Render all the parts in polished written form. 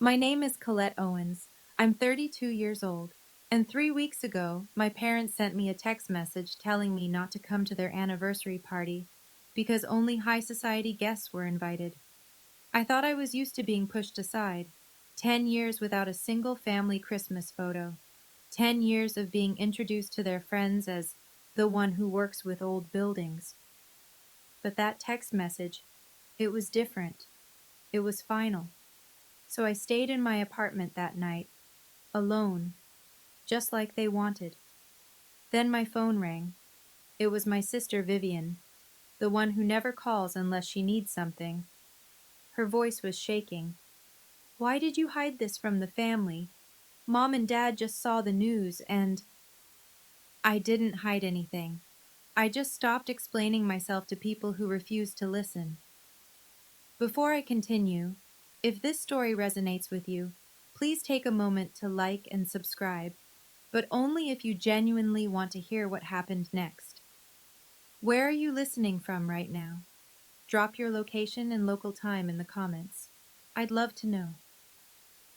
My name is Colette Owens. I'm 32 years old, and 3 weeks ago, my parents sent me a text message telling me not to come to their anniversary party because only high society guests were invited. I thought I was used to being pushed aside. 10 years without a single family Christmas photo. 10 years of being introduced to their friends as the one who works with old buildings. But that text message, it was different. It was final. So I stayed in my apartment that night, alone, just like they wanted. Then my phone rang. It was my sister Vivian, the one who never calls unless she needs something. Her voice was shaking. Why did you hide this from the family? Mom and Dad just saw the news and I didn't hide anything. I just stopped explaining myself to people who refused to listen. Before I continue, if this story resonates with you, please take a moment to like and subscribe, but only if you genuinely want to hear what happened next. Where are you listening from right now? Drop your location and local time in the comments. I'd love to know.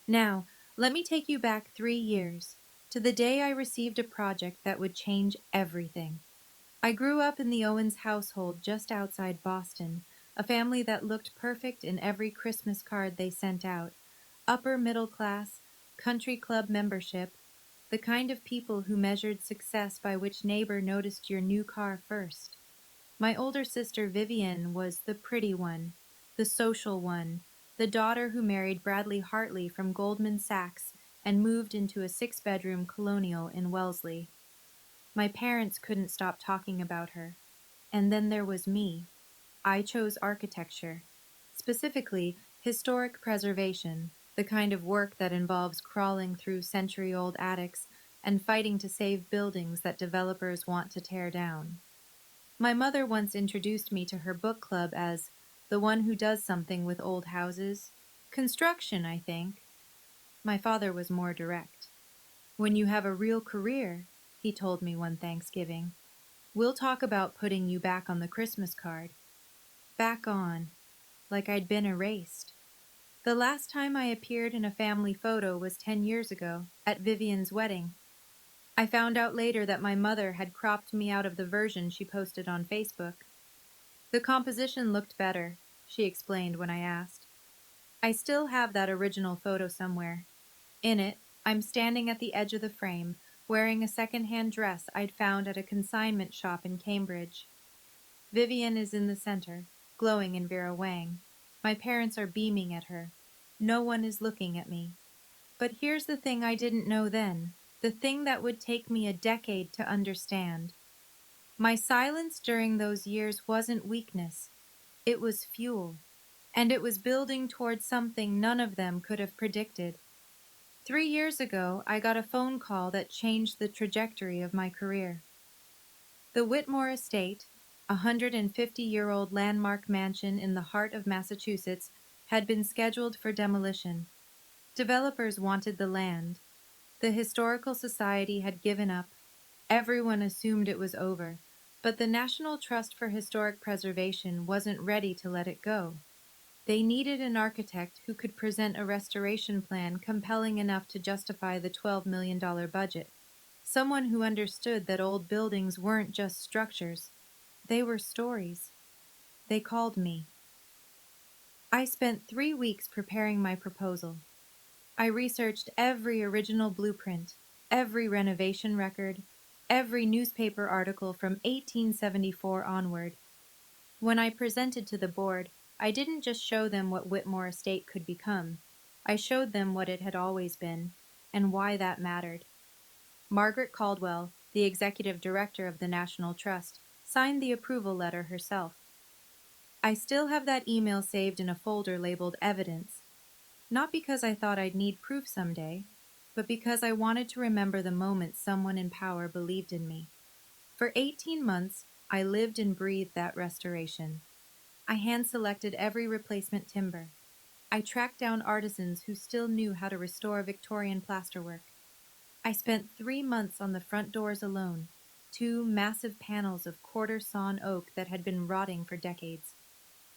Now, let me take you back 3 years, to the day I received a project that would change everything. I grew up in the Owens household just outside Boston, a family that looked perfect in every Christmas card they sent out. Upper middle class, country club membership, the kind of people who measured success by which neighbor noticed your new car first. My older sister Vivian was the pretty one, the social one, the daughter who married Bradley Hartley from Goldman Sachs and moved into a six-bedroom colonial in Wellesley. My parents couldn't stop talking about her. And then there was me. I chose architecture, specifically historic preservation, the kind of work that involves crawling through century-old attics and fighting to save buildings that developers want to tear down. My mother once introduced me to her book club as the one who does something with old houses. Construction, I think. My father was more direct. When you have a real career, he told me one Thanksgiving, we'll talk about putting you back on the Christmas card. Back on, like I'd been erased. The last time I appeared in a family photo was 10 years ago, at Vivian's wedding. I found out later that my mother had cropped me out of the version she posted on Facebook. The composition looked better, she explained when I asked. I still have that original photo somewhere. In it, I'm standing at the edge of the frame, wearing a second-hand dress I'd found at a consignment shop in Cambridge. Vivian is in the center, glowing in Vera Wang. My parents are beaming at her. No one is looking at me. But here's the thing I didn't know then, the thing that would take me a decade to understand. My silence during those years wasn't weakness. It was fuel. And it was building towards something none of them could have predicted. 3 years ago, I got a phone call that changed the trajectory of my career. The Whitmore Estate, a 150-year-old landmark mansion in the heart of Massachusetts, had been scheduled for demolition. Developers wanted the land. The Historical Society had given up. Everyone assumed it was over, but the National Trust for Historic Preservation wasn't ready to let it go. They needed an architect who could present a restoration plan compelling enough to justify the $12 million budget. Someone who understood that old buildings weren't just structures. They were stories. They called me. I spent 3 weeks preparing my proposal. I researched every original blueprint, every renovation record, every newspaper article from 1874 onward. When I presented to the board, I didn't just show them what Whitmore Estate could become. I showed them what it had always been, and why that mattered. Margaret Caldwell, the executive director of the National Trust, signed the approval letter herself. I still have that email saved in a folder labeled Evidence, not because I thought I'd need proof someday, but because I wanted to remember the moment someone in power believed in me. For 18 months, I lived and breathed that restoration. I hand-selected every replacement timber. I tracked down artisans who still knew how to restore Victorian plasterwork. I spent 3 months on the front doors alone, two massive panels of quarter-sawn oak that had been rotting for decades.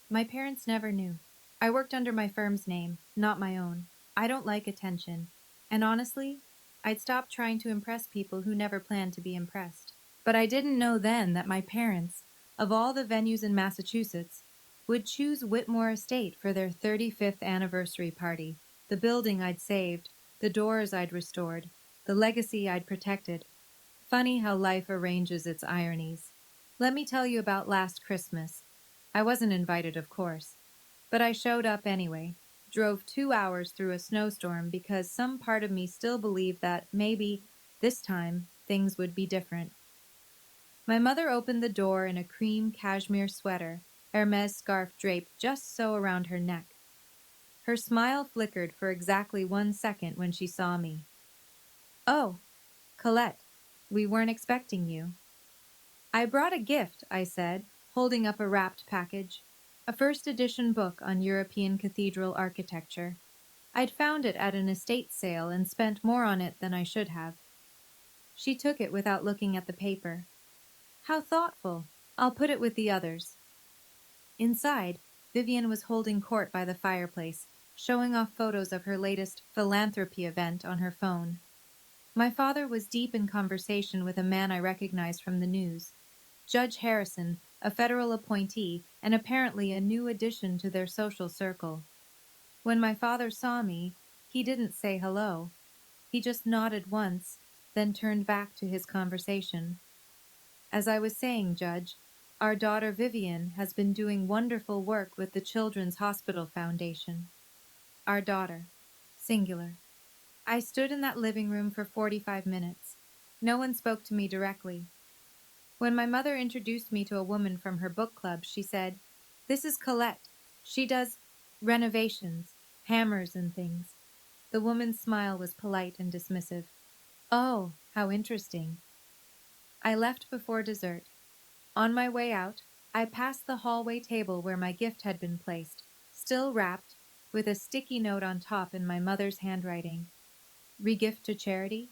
My parents never knew. I worked under my firm's name, not my own. I don't like attention. And honestly, I'd stop trying to impress people who never planned to be impressed. But I didn't know then that my parents, of all the venues in Massachusetts, would choose Whitmore Estate for their 35th anniversary party. The building I'd saved, the doors I'd restored, the legacy I'd protected. Funny how life arranges its ironies. Let me tell you about last Christmas. I wasn't invited, of course, but I showed up anyway. Drove 2 hours through a snowstorm because some part of me still believed that maybe, this time, things would be different. My mother opened the door in a cream cashmere sweater, Hermes scarf draped just so around her neck. Her smile flickered for exactly 1 second when she saw me. "Oh, Colette, we weren't expecting you." "I brought a gift," I said, holding up a wrapped package. A first edition book on European cathedral architecture. I'd found it at an estate sale and spent more on it than I should have. She took it without looking at the paper. "How thoughtful. I'll put it with the others." Inside, Vivian was holding court by the fireplace, showing off photos of her latest philanthropy event on her phone. My father was deep in conversation with a man I recognized from the news. Judge Harrison, a federal appointee and apparently a new addition to their social circle. When my father saw me, he didn't say hello. He just nodded once, then turned back to his conversation. "As I was saying, Judge, our daughter Vivian has been doing wonderful work with the Children's Hospital Foundation." Our daughter. Singular. I stood in that living room for 45 minutes. No one spoke to me directly. When my mother introduced me to a woman from her book club, she said, "This is Colette. She does renovations, hammers and things." The woman's smile was polite and dismissive. "Oh, how interesting." I left before dessert. On my way out, I passed the hallway table where my gift had been placed, still wrapped, with a sticky note on top in my mother's handwriting. "Regift to charity?"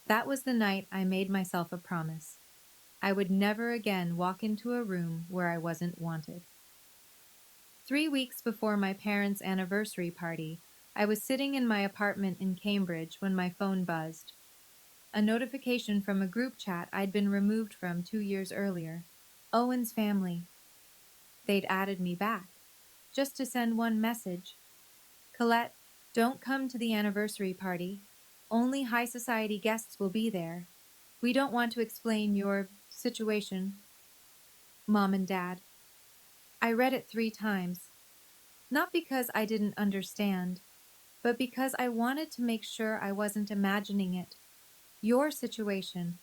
That was the night I made myself a promise. I would never again walk into a room where I wasn't wanted. 3 weeks before my parents' anniversary party, I was sitting in my apartment in Cambridge when my phone buzzed. A notification from a group chat I'd been removed from 2 years earlier. Owen's family. They'd added me back, just to send one message. "Colette, don't come to the anniversary party. Only high society guests will be there. We don't want to explain your situation. Mom and Dad." I read it 3 times, not because I didn't understand, but because I wanted to make sure I wasn't imagining it. Your situation,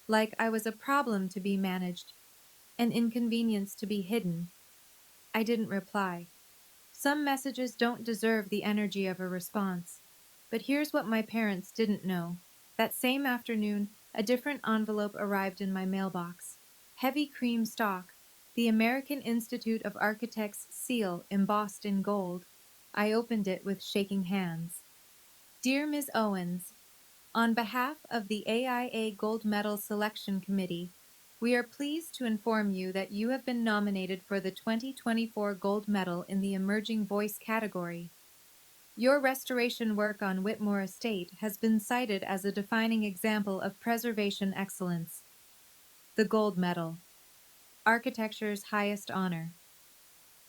like I was a problem to be managed, an inconvenience to be hidden. I didn't reply. Some messages don't deserve the energy of a response. But here's what my parents didn't know. That same afternoon, a different envelope arrived in my mailbox. Heavy cream stock, the American Institute of Architects seal embossed in gold. I opened it with shaking hands. "Dear Ms. Owens, on behalf of the AIA Gold Medal Selection Committee, we are pleased to inform you that you have been nominated for the 2024 Gold Medal in the Emerging Voice category. Your restoration work on Whitmore Estate has been cited as a defining example of preservation excellence." The Gold Medal, architecture's highest honor.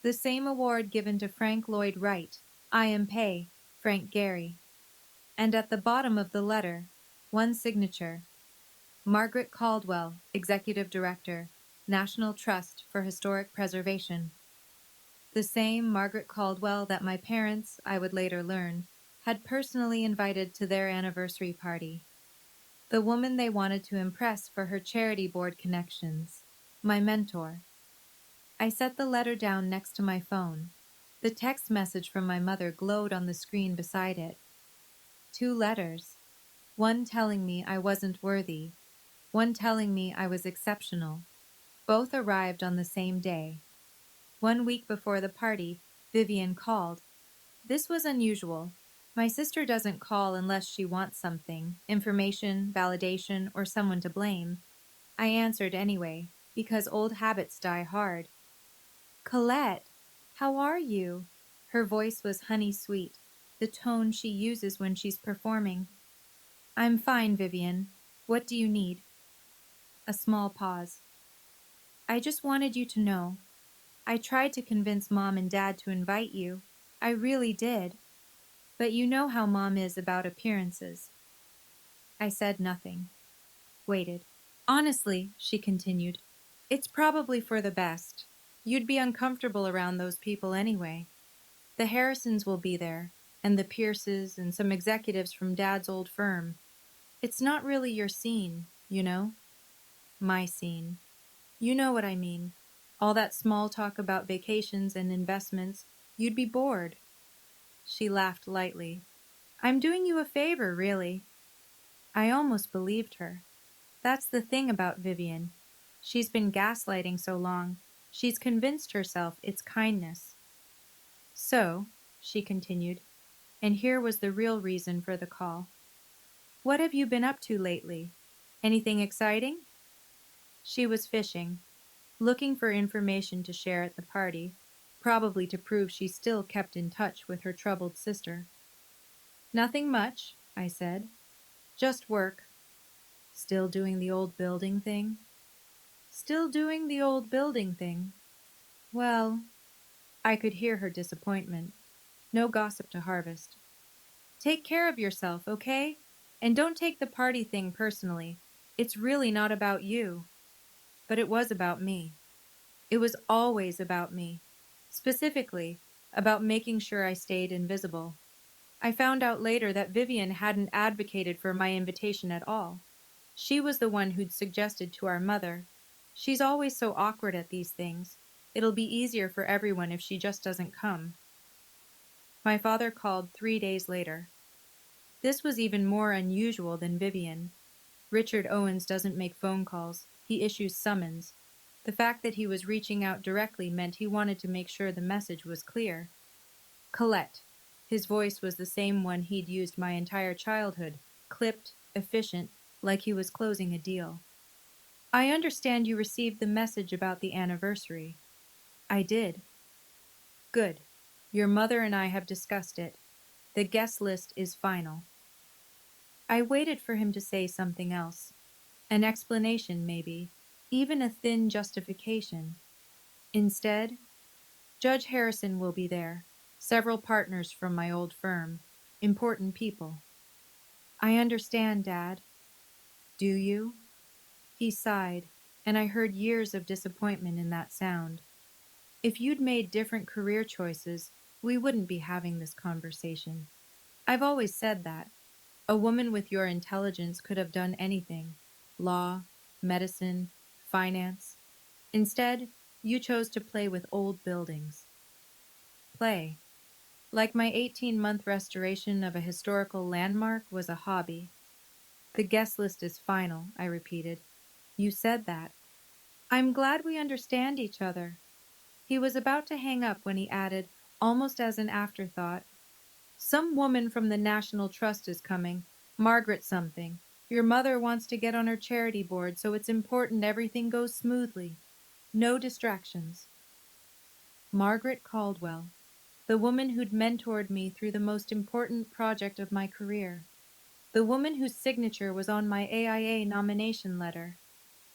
The same award given to Frank Lloyd Wright, I. M. Pei, Frank Gehry. And at the bottom of the letter, one signature: Margaret Caldwell, Executive Director, National Trust for Historic Preservation. The same Margaret Caldwell that my parents, I would later learn, had personally invited to their anniversary party. The woman they wanted to impress for her charity board connections. My mentor. I set the letter down next to my phone. The text message from my mother glowed on the screen beside it. 2 letters. One telling me I wasn't worthy. One telling me I was exceptional. Both arrived on the same day. 1 week before the party, Vivian called. This was unusual. My sister doesn't call unless she wants something, information, validation, or someone to blame. I answered anyway, because old habits die hard. "Colette, how are you?" Her voice was honey sweet. the tone she uses when she's performing. I'm fine, Vivian. What do you need? A small pause. I just wanted you to know. I tried to convince Mom and Dad to invite you. I really did. But you know how Mom is about appearances. I said nothing. Waited. Honestly, she continued, it's probably for the best. You'd be uncomfortable around those people anyway. The Harrisons will be there, and the Pierces, and some executives from Dad's old firm. It's not really your scene, you know? My scene. You know what I mean. All that small talk about vacations and investments. You'd be bored. She laughed lightly. I'm doing you a favor, really. I almost believed her. That's the thing about Vivian. She's been gaslighting so long. She's convinced herself it's kindness. So, she continued, and here was the real reason for the call. What have you been up to lately? Anything exciting? She was fishing, looking for information to share at the party, probably to prove she still kept in touch with her troubled sister. Nothing much, I said. Just work. Still doing the old building thing? Still doing the old building thing. Well, I could hear her disappointment. No gossip to harvest. Take care of yourself, okay? And don't take the party thing personally. It's really not about you. But it was about me. It was always about me. Specifically, about making sure I stayed invisible. I found out later that Vivian hadn't advocated for my invitation at all. She was the one who'd suggested to our mother. She's always so awkward at these things. It'll be easier for everyone if she just doesn't come. My father called 3 days later. This was even more unusual than Vivian. Richard Owens doesn't make phone calls. He issues summons. The fact that he was reaching out directly meant he wanted to make sure the message was clear. Colette. His voice was the same one he'd used my entire childhood, clipped, efficient, like he was closing a deal. I understand you received the message about the anniversary. I did. Good. Your mother and I have discussed it. The guest list is final. I waited for him to say something else. An explanation, maybe. Even a thin justification. Instead, Judge Harrison will be there. Several partners from my old firm. Important people. I understand, Dad. Do you? He sighed, and I heard years of disappointment in that sound. If you'd made different career choices, we wouldn't be having this conversation. I've always said that. A woman with your intelligence could have done anything. Law, medicine, finance. Instead, you chose to play with old buildings. Play. Like my 18-month restoration of a historical landmark was a hobby. The guest list is final, I repeated. You said that. I'm glad we understand each other. He was about to hang up when he added, almost as an afterthought, some woman from the National Trust is coming. Margaret something. Your mother wants to get on her charity board, so it's important everything goes smoothly. No distractions. Margaret Caldwell, the woman who'd mentored me through the most important project of my career. The woman whose signature was on my AIA nomination letter.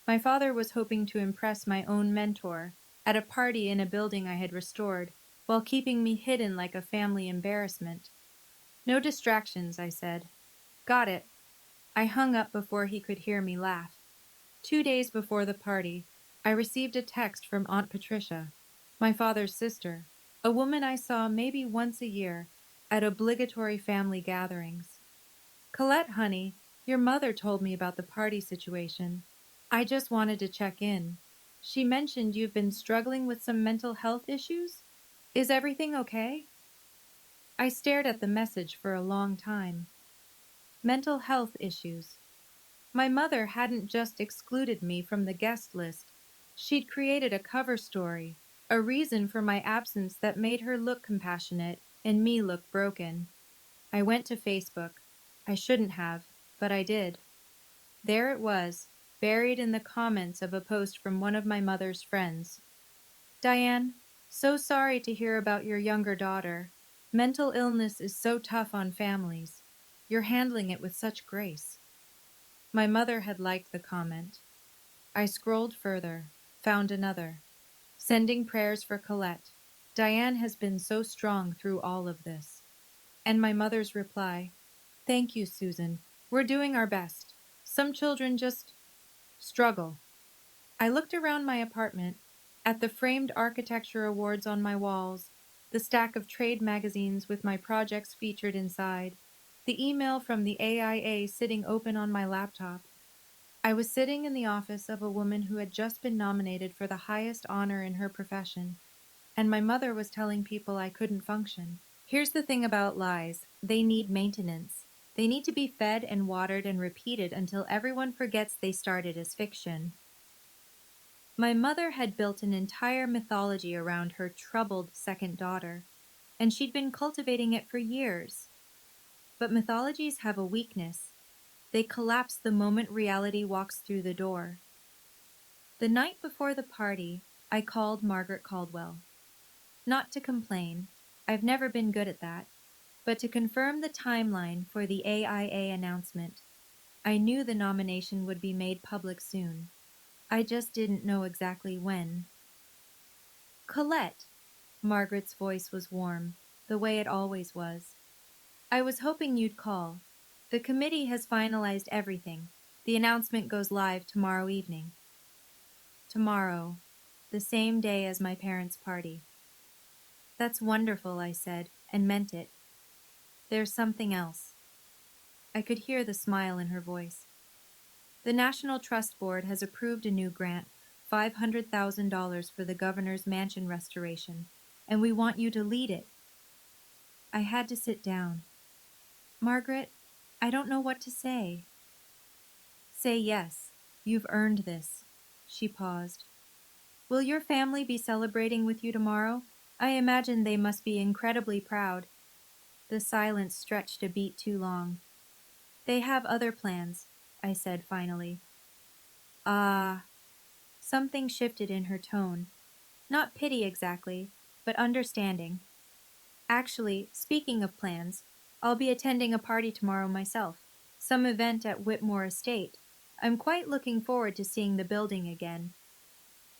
My father was hoping to impress my own mentor at a party in a building I had restored, while keeping me hidden like a family embarrassment. No distractions, I said. Got it. I hung up before he could hear me laugh. 2 days before the party, I received a text from Aunt Patricia, my father's sister, a woman I saw maybe once a year at obligatory family gatherings. Colette, honey, your mother told me about the party situation. I just wanted to check in. She mentioned you've been struggling with some mental health issues? Is everything okay? I stared at the message for a long time. Mental health issues. My mother hadn't just excluded me from the guest list. She'd created a cover story, a reason for my absence that made her look compassionate and me look broken. I went to Facebook. I shouldn't have, but I did. There it was, buried in the comments of a post from one of my mother's friends. Diane, so sorry to hear about your younger daughter. Mental illness is so tough on families. You're handling it with such grace. My mother had liked the comment. I scrolled further, found another. Sending prayers for Colette. Diane has been so strong through all of this. And my mother's reply, "Thank you, Susan. We're doing our best. Some children just struggle." I looked around my apartment, at the framed architecture awards on my walls, the stack of trade magazines with my projects featured inside, the email from the AIA sitting open on my laptop. I was sitting in the office of a woman who had just been nominated for the highest honor in her profession, and my mother was telling people I couldn't function. Here's the thing about lies: they need maintenance. They need to be fed and watered and repeated until everyone forgets they started as fiction. My mother had built an entire mythology around her troubled second daughter, and she'd been cultivating it for years. But mythologies have a weakness: they collapse the moment reality walks through the door. The night before the party, I called Margaret Caldwell. Not to complain, I've never been good at that, but to confirm the timeline for the AIA announcement. I knew the nomination would be made public soon. I just didn't know exactly when. "Colette," Margaret's voice was warm, the way it always was. "I was hoping you'd call. The committee has finalized everything. The announcement goes live tomorrow evening." Tomorrow, the same day as my parents' party. "That's wonderful," I said, and meant it. "There's something else." I could hear the smile in her voice. "The National Trust Board has approved a new grant, $500,000 for the governor's mansion restoration, and we want you to lead it." I had to sit down. "Margaret, I don't know what to say." "Say yes. You've earned this." She paused. "Will your family be celebrating with you tomorrow? I imagine they must be incredibly proud." The silence stretched a beat too long. "They have other plans," I said finally. "Ah." Something shifted in her tone. Not pity exactly, but understanding. "Actually, speaking of plans, I'll be attending a party tomorrow myself, some event at Whitmore Estate. I'm quite looking forward to seeing the building again."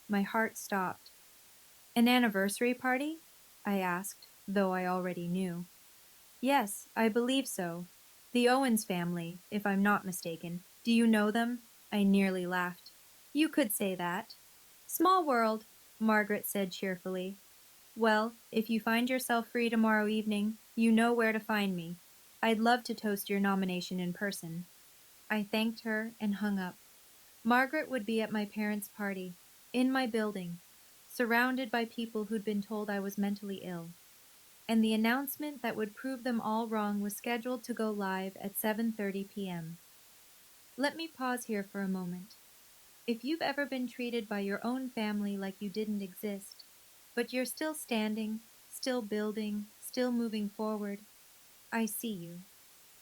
My heart stopped. "An anniversary party?" I asked, though I already knew. "Yes, I believe so. The Owens family, if I'm not mistaken. Do you know them?" I nearly laughed. "You could say that." "Small world," Margaret said cheerfully. "Well, if you find yourself free tomorrow evening, you know where to find me. I'd love to toast your nomination in person." I thanked her and hung up. Margaret would be at my parents' party, in my building, surrounded by people who'd been told I was mentally ill. And the announcement that would prove them all wrong was scheduled to go live at 7:30 p.m. Let me pause here for a moment. If you've ever been treated by your own family like you didn't exist, but you're still standing, still building, still moving forward, I see you.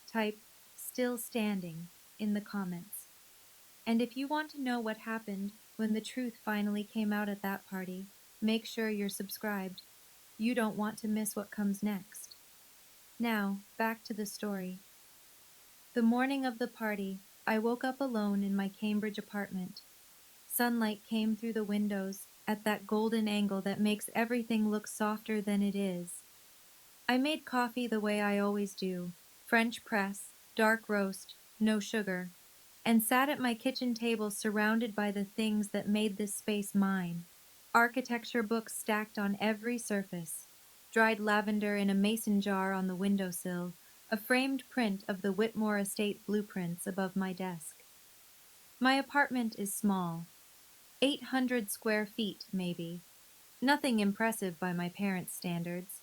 Type "still standing" in the comments. And if you want to know what happened when the truth finally came out at that party, make sure you're subscribed. You don't want to miss what comes next. Now, back to the story. The morning of the party, I woke up alone in my Cambridge apartment. Sunlight came through the windows at that golden angle that makes everything look softer than it is. I made coffee the way I always do: French press, dark roast, no sugar, and sat at my kitchen table surrounded by the things that made this space mine. Architecture books stacked on every surface, dried lavender in a mason jar on the windowsill, a framed print of the Whitmore Estate blueprints above my desk. My apartment is small, 800 square feet, maybe. Nothing impressive by my parents' standards.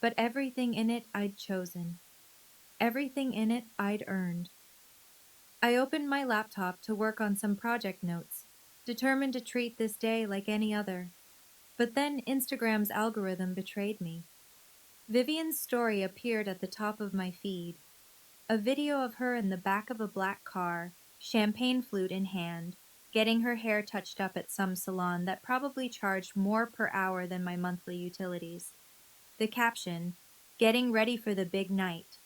But everything in it I'd chosen. Everything in it I'd earned. I opened my laptop to work on some project notes, determined to treat this day like any other. But then Instagram's algorithm betrayed me. Vivian's story appeared at the top of my feed. A video of her in the back of a black car, champagne flute in hand, getting her hair touched up at some salon that probably charged more per hour than my monthly utilities. The caption, Getting ready for the big night.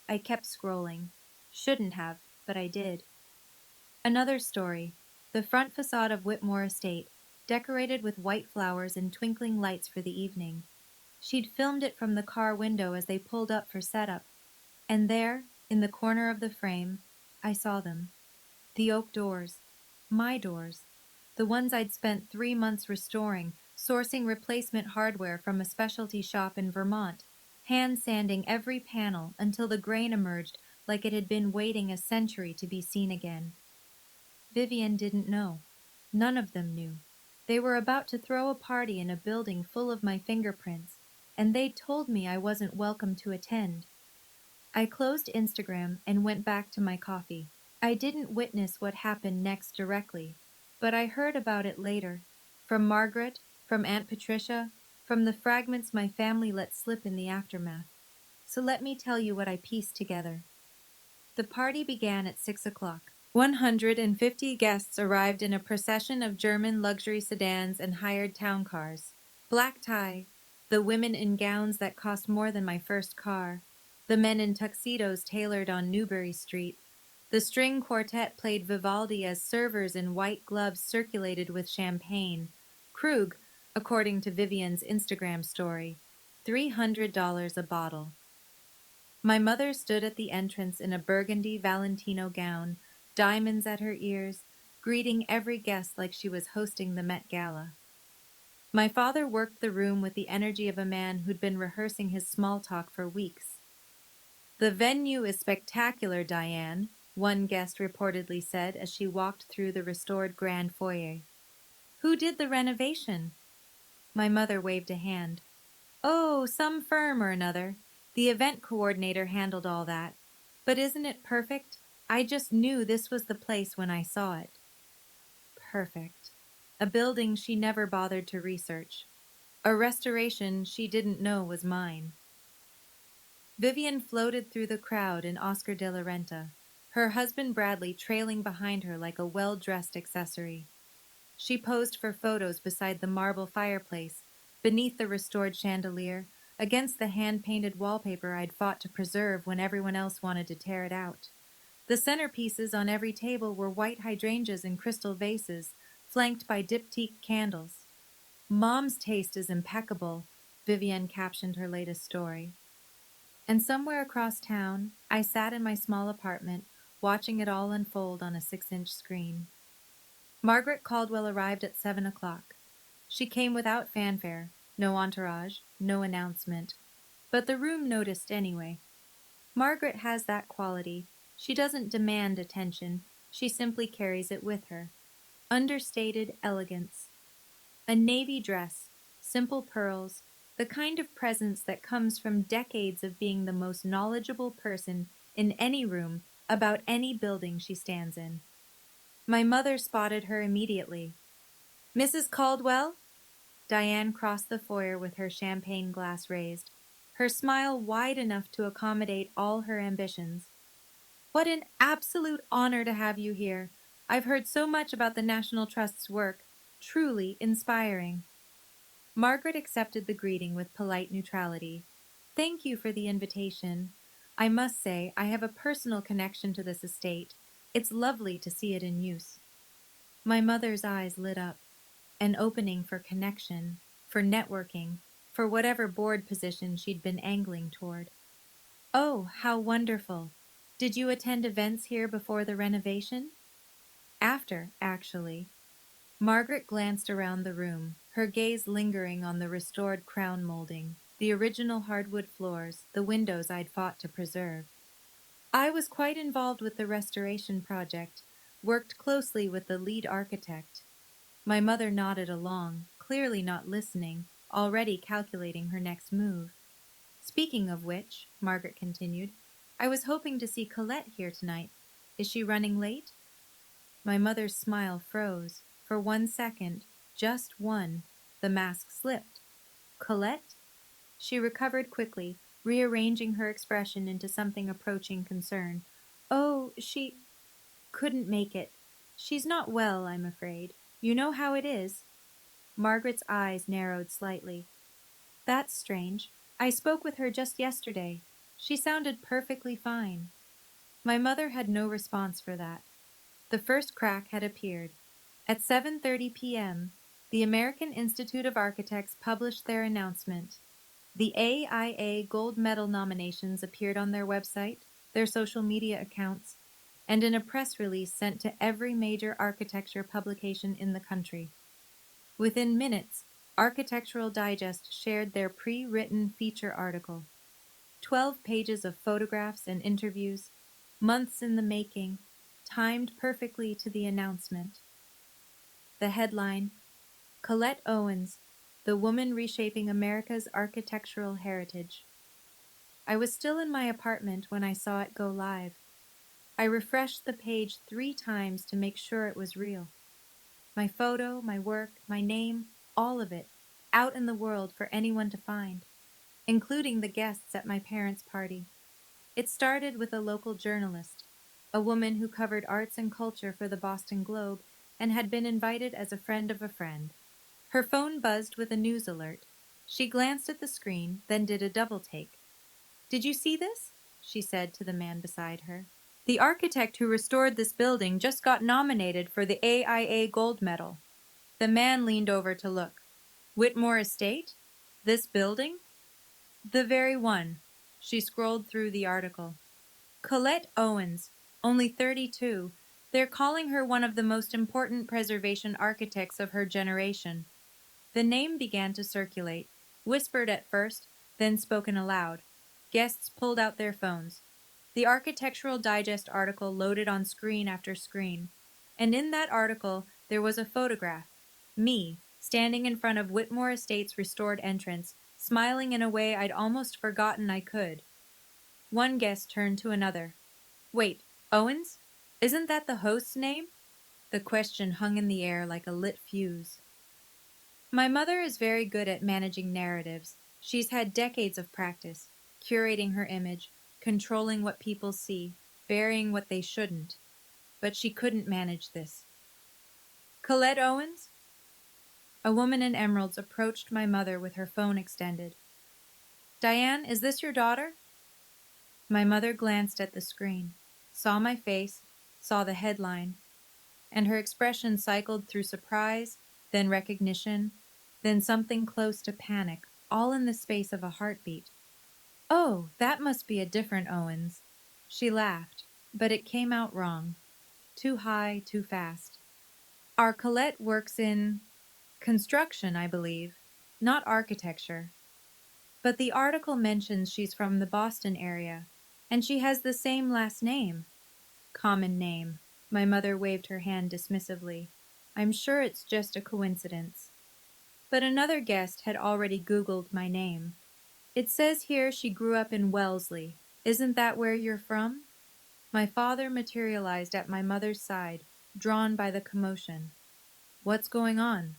I kept scrolling. Shouldn't have, but I did. Another story. The front facade of Whitmore Estate, decorated with white flowers and twinkling lights for the evening. She'd filmed it from the car window as they pulled up for setup. And there, in the corner of the frame, I saw them. The oak doors. My doors. The ones I'd spent 3 months restoring, sourcing replacement hardware from a specialty shop in Vermont, hand sanding every panel until the grain emerged like it had been waiting a century to be seen again. Vivian didn't know. None of them knew. They were about to throw a party in a building full of my fingerprints, and they'd told me I wasn't welcome to attend. I closed Instagram and went back to my coffee. I didn't witness what happened next directly, but I heard about it later. From Margaret, from Aunt Patricia, from the fragments my family let slip in the aftermath. So let me tell you what I pieced together. The party began at 6 o'clock. 150 guests arrived in a procession of German luxury sedans and hired town cars. Black tie, the women in gowns that cost more than my first car, the men in tuxedos tailored on Newbury Street. The string quartet played Vivaldi as servers in white gloves circulated with champagne. Krug, according to Vivian's Instagram story, $300 a bottle. My mother stood at the entrance in a burgundy Valentino gown, diamonds at her ears, greeting every guest like she was hosting the Met Gala. My father worked the room with the energy of a man who'd been rehearsing his small talk for weeks. "The venue is spectacular, Diane," one guest reportedly said as she walked through the restored grand foyer. "Who did the renovation?" My mother waved a hand. "Oh, some firm or another. The event coordinator handled all that. But isn't it perfect? I just knew this was the place when I saw it." Perfect. A building she never bothered to research. A restoration she didn't know was mine. Vivian floated through the crowd in Oscar de la Renta, her husband Bradley trailing behind her like a well-dressed accessory. She posed for photos beside the marble fireplace, beneath the restored chandelier, against the hand-painted wallpaper I'd fought to preserve when everyone else wanted to tear it out. The centerpieces on every table were white hydrangeas in crystal vases, flanked by diptyque candles. "Mom's taste is impeccable," Vivian captioned her latest story. And somewhere across town, I sat in my small apartment, watching it all unfold on a 6-inch screen. Margaret Caldwell arrived at 7 o'clock. She came without fanfare, no entourage, no announcement. But the room noticed anyway. Margaret has that quality. She doesn't demand attention. She simply carries it with her. Understated elegance. A navy dress, simple pearls, the kind of presence that comes from decades of being the most knowledgeable person in any room about any building she stands in. My mother spotted her immediately. "Mrs. Caldwell?" Diane crossed the foyer with her champagne glass raised, her smile wide enough to accommodate all her ambitions. "What an absolute honor to have you here. I've heard so much about the National Trust's work. Truly inspiring." Margaret accepted the greeting with polite neutrality. "Thank you for the invitation. I must say I have a personal connection to this estate. It's lovely to see it in use." My mother's eyes lit up. An opening for connection, for networking, for whatever board position she'd been angling toward. "Oh, how wonderful. Did you attend events here before the renovation?" "After, actually." Margaret glanced around the room, her gaze lingering on the restored crown molding, the original hardwood floors, the windows I'd fought to preserve. "I was quite involved with the restoration project, worked closely with the lead architect." My mother nodded along, clearly not listening, already calculating her next move. "Speaking of which," Margaret continued, "I was hoping to see Colette here tonight. Is she running late?" My mother's smile froze. For 1 second, just one, the mask slipped. "Colette?" She recovered quickly, rearranging her expression into something approaching concern. "Oh, she couldn't make it. She's not well, I'm afraid. You know how it is." Margaret's eyes narrowed slightly. "That's strange. I spoke with her just yesterday. She sounded perfectly fine. My mother had no response for that. The first crack had appeared. At 7:30 p.m., the American Institute of Architects published their announcement. The AIA Gold Medal nominations appeared on their website, their social media accounts, and in a press release sent to every major architecture publication in the country. Within minutes, Architectural Digest shared their pre-written feature article. 12 pages of photographs and interviews, months in the making, timed perfectly to the announcement. The headline, Colette Owens, the woman reshaping America's architectural heritage. I was still in my apartment when I saw it go live. I refreshed the page 3 times to make sure it was real. My photo, my work, my name, all of it, out in the world for anyone to find, including the guests at my parents' party. It started with a local journalist, a woman who covered arts and culture for the Boston Globe and had been invited as a friend of a friend. Her phone buzzed with a news alert. She glanced at the screen, then did a double take. "Did you see this?" she said to the man beside her. "The architect who restored this building just got nominated for the AIA Gold Medal." The man leaned over to look. "Whitmore Estate? This building?" "The very one." She scrolled through the article. "Colette Owens, only 32. They're calling her one of the most important preservation architects of her generation." The name began to circulate, whispered at first, then spoken aloud. Guests pulled out their phones. The Architectural Digest article loaded on screen after screen. And in that article, there was a photograph. Me, standing in front of Whitmore Estate's restored entrance, smiling in a way I'd almost forgotten I could. One guest turned to another. "Wait, Owens? Isn't that the host's name?" The question hung in the air like a lit fuse. My mother is very good at managing narratives. She's had decades of practice, curating her image, controlling what people see, burying what they shouldn't. But she couldn't manage this. "Colette Owens?" A woman in emeralds approached my mother with her phone extended. "Diane, is this your daughter?" My mother glanced at the screen, saw my face, saw the headline, and her expression cycled through surprise, then recognition, then something close to panic, all in the space of a heartbeat. "Oh, that must be a different Owens." She laughed, but it came out wrong. Too high, too fast. "Our Colette works in construction, I believe, not architecture. But the article mentions she's from the Boston area, and she has the same last name." "Common name." My mother waved her hand dismissively. "I'm sure it's just a coincidence." But another guest had already Googled my name. "It says here she grew up in Wellesley. Isn't that where you're from?" My father materialized at my mother's side, drawn by the commotion. "What's going on?"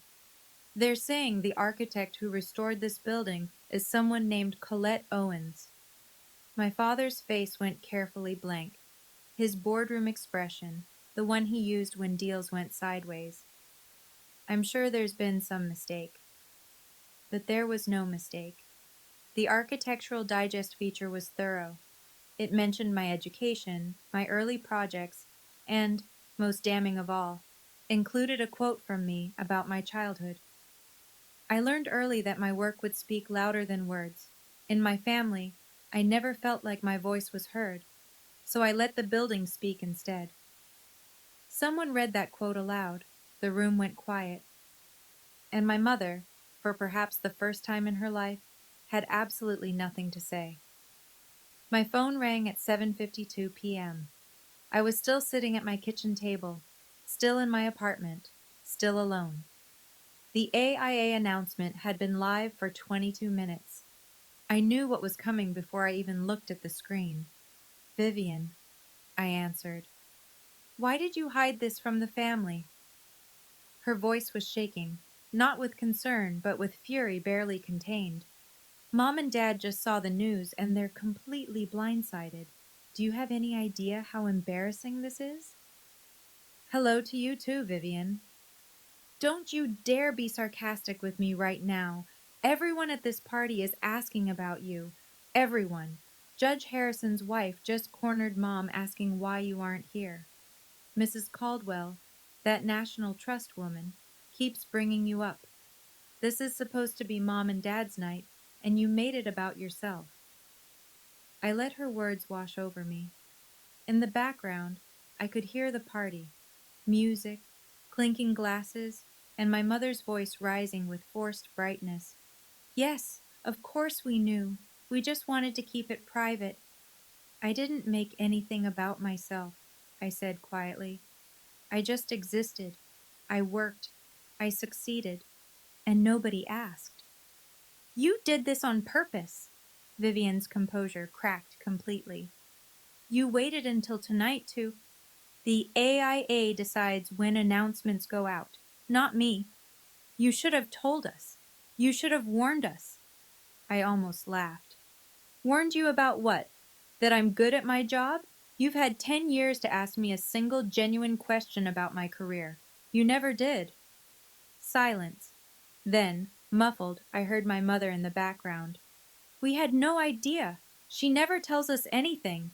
"They're saying the architect who restored this building is someone named Colette Owens." My father's face went carefully blank. His boardroom expression, the one he used when deals went sideways. "I'm sure there's been some mistake." But there was no mistake. The Architectural Digest feature was thorough. It mentioned my education, my early projects, and, most damning of all, included a quote from me about my childhood. "I learned early that my work would speak louder than words. In my family, I never felt like my voice was heard, so I let the building speak instead." Someone read that quote aloud. The room went quiet. And my mother, for perhaps the first time in her life, had absolutely nothing to say. My phone rang at 7:52 p.m. I was still sitting at my kitchen table, still in my apartment, still alone. The AIA announcement had been live for 22 minutes. I knew what was coming before I even looked at the screen. "Vivian," I answered. "Why did you hide this from the family?" Her voice was shaking, not with concern, but with fury barely contained. "Mom and Dad just saw the news and they're completely blindsided. Do you have any idea how embarrassing this is?" "Hello to you too, Vivian." "Don't you dare be sarcastic with me right now. Everyone at this party is asking about you. Everyone. Judge Harrison's wife just cornered Mom asking why you aren't here. Mrs. Caldwell, that National Trust woman, keeps bringing you up. This is supposed to be Mom and Dad's night, and you made it about yourself. I let her words wash over me. In the background, I could hear the party, music, clinking glasses, and my mother's voice rising with forced brightness. Yes, of course we knew. We just wanted to keep it private. I didn't make anything about myself, I said quietly. I just existed. I worked. I succeeded. And nobody asked. You did this on purpose. Vivian's composure cracked completely. You waited until tonight to... The AIA decides when announcements go out, not me. You should have told us. You should have warned us. I almost laughed. Warned you about what? That I'm good at my job? You've had 10 years to ask me a single genuine question about my career. You never did. Silence. Then, muffled, I heard my mother in the background. We had no idea. She never tells us anything.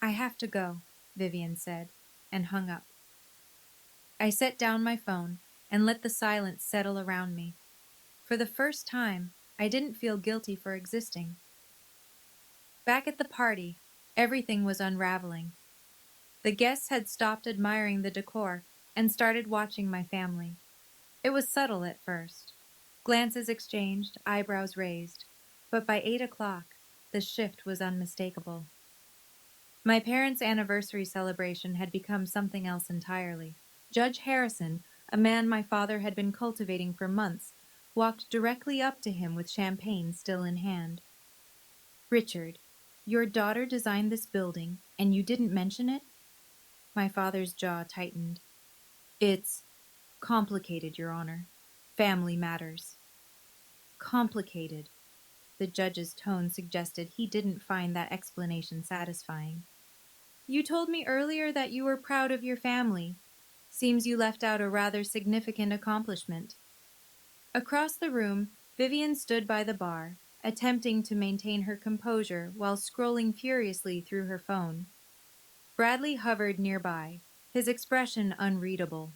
I have to go, Vivian said, and hung up. I set down my phone and let the silence settle around me. For the first time, I didn't feel guilty for existing. Back at the party, everything was unraveling. The guests had stopped admiring the decor and started watching my family. It was subtle at first. Glances exchanged, eyebrows raised. But by 8 o'clock, the shift was unmistakable. My parents' anniversary celebration had become something else entirely. Judge Harrison, a man my father had been cultivating for months, walked directly up to him with champagne still in hand. Richard, your daughter designed this building, and you didn't mention it? My father's jaw tightened. It's complicated, Your Honor. Family matters. Complicated. The judge's tone suggested he didn't find that explanation satisfying. You told me earlier that you were proud of your family. Seems you left out a rather significant accomplishment. Across the room, Vivian stood by the bar, attempting to maintain her composure while scrolling furiously through her phone. Bradley hovered nearby, his expression unreadable.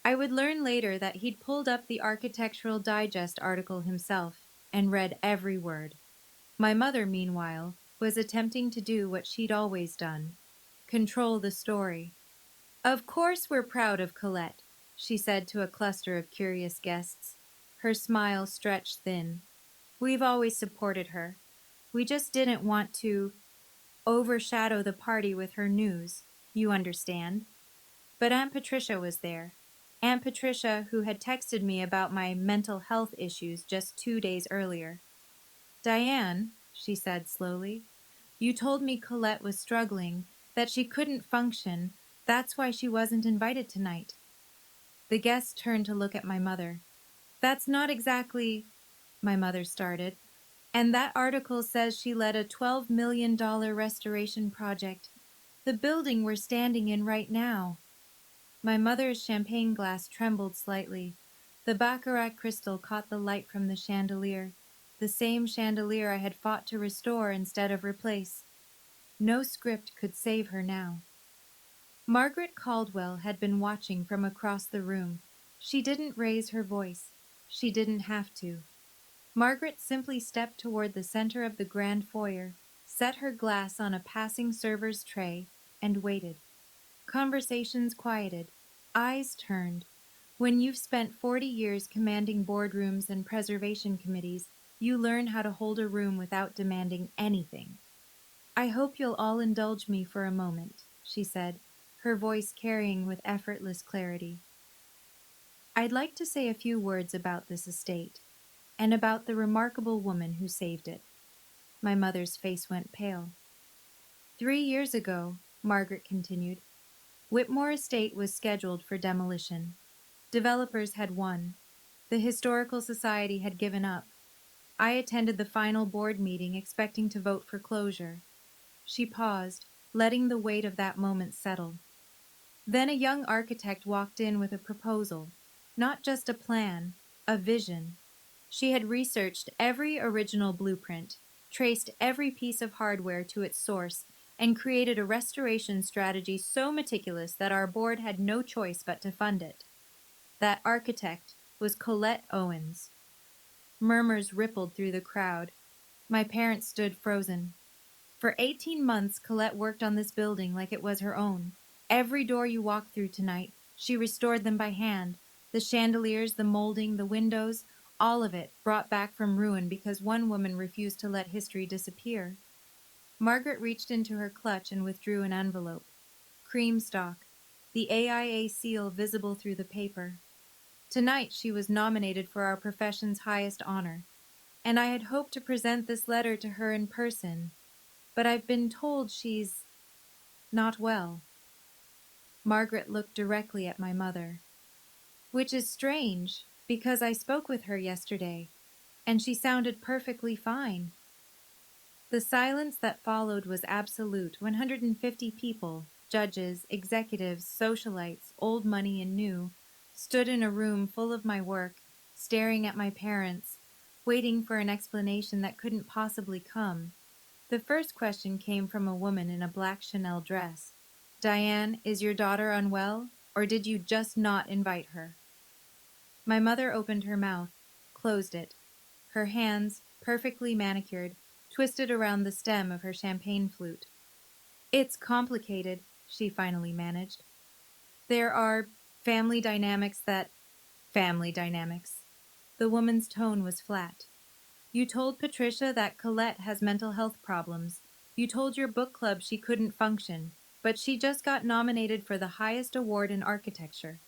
I would learn later that he'd pulled up the Architectural Digest article himself and read every word. My mother, meanwhile, was attempting to do what she'd always done: control the story. Of course we're proud of Colette, she said to a cluster of curious guests. Her smile stretched thin. We've always supported her. We just didn't want to overshadow the party with her news, you understand. But Aunt Patricia was there. Aunt Patricia, who had texted me about my mental health issues just 2 days earlier. Diane, she said slowly, you told me Colette was struggling, that she couldn't function. That's why she wasn't invited tonight. The guest turned to look at my mother. That's not exactly, my mother started. And that article says she led a $12 million restoration project. The building we're standing in right now. My mother's champagne glass trembled slightly. The baccarat crystal caught the light from the chandelier, the same chandelier I had fought to restore instead of replace. No script could save her now. Margaret Caldwell had been watching from across the room. She didn't raise her voice. She didn't have to. Margaret simply stepped toward the center of the grand foyer, set her glass on a passing server's tray, and waited. Conversations quieted. Eyes turned. When you've spent 40 years commanding boardrooms and preservation committees, you learn how to hold a room without demanding anything. I hope you'll all indulge me for a moment, she said, her voice carrying with effortless clarity. I'd like to say a few words about this estate, and about the remarkable woman who saved it. My mother's face went pale. 3 years ago, Margaret continued, Whitmore Estate was scheduled for demolition. Developers had won. The Historical Society had given up. I attended the final board meeting expecting to vote for closure. She paused, letting the weight of that moment settle. Then a young architect walked in with a proposal, not just a plan, a vision. She had researched every original blueprint, traced every piece of hardware to its source, and created a restoration strategy so meticulous that our board had no choice but to fund it. That architect was Colette Owens. Murmurs rippled through the crowd. My parents stood frozen. For 18 months, Colette worked on this building like it was her own. Every door you walk through tonight, she restored them by hand. The chandeliers, the molding, the windows, all of it brought back from ruin because one woman refused to let history disappear. Margaret reached into her clutch and withdrew an envelope. Creamstock, the AIA seal visible through the paper. Tonight she was nominated for our profession's highest honor, and I had hoped to present this letter to her in person, but I've been told she's not well. Margaret looked directly at my mother, which is strange because I spoke with her yesterday, and she sounded perfectly fine. The silence that followed was absolute. 150 people, judges, executives, socialites, old money and new, stood in a room full of my work, staring at my parents, waiting for an explanation that couldn't possibly come. The first question came from a woman in a black Chanel dress. Diane, is your daughter unwell, or did you just not invite her? My mother opened her mouth, closed it. Her hands, perfectly manicured, twisted around the stem of her champagne flute. It's complicated, she finally managed. There are family dynamics that... Family dynamics. The woman's tone was flat. You told Patricia that Colette has mental health problems. You told your book club she couldn't function, but she just got nominated for the highest award in architecture.